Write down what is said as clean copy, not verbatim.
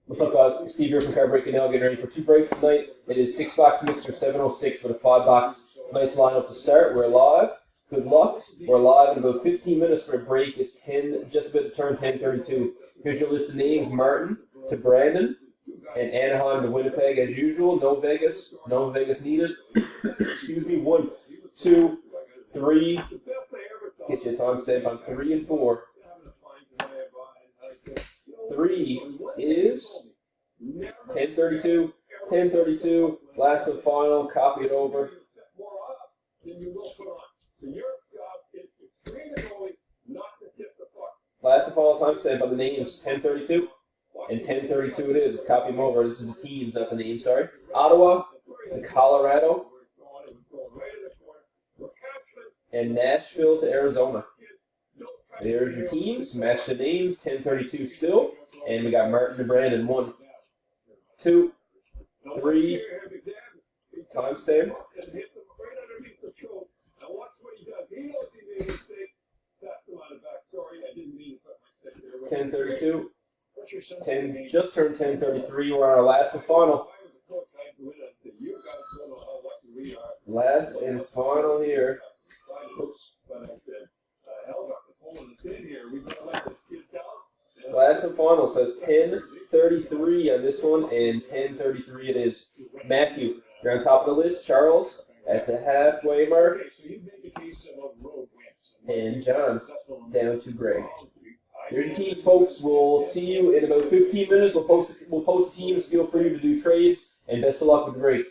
What's up, guys? Steve here from Car Breaking Now, getting ready for two breaks tonight. It is 6-box mixer 706 with a 5-box. Nice lineup to start. We're live. Good luck. We're live in about 15 minutes for a break. It's 10, just about to turn 10:32. Here's your list of names: Martin to Brandon, and Anaheim to Winnipeg as usual. No Vegas. No Vegas needed. Excuse me. 1, 2, 3. Get you a timestamp on 3 and 4. 3 is 10:32. 10:32. Last and final. Copy it over. Last and final timestamp on the names. 10:32 and 10:32 it is. Let's copy them over. This is the teams, not the names. Sorry. Ottawa to Colorado, and Nashville to Arizona. There's your teams. Match the names. 10:32 still. And we got Martin and Brandon. 1, 2, 3. Timestamp. 10:32. 10 just turned 10:33. We're on our last and final. Last and final here. Oops. Last and final says 10:33 on this one, and 10:33 it is. Matthew, you're on top of the list. Charles at the halfway mark, and John down to Greg. Here's your teams, folks. We'll see you in about 15 minutes. We'll post the teams. Feel free to do trades, and best of luck with the break.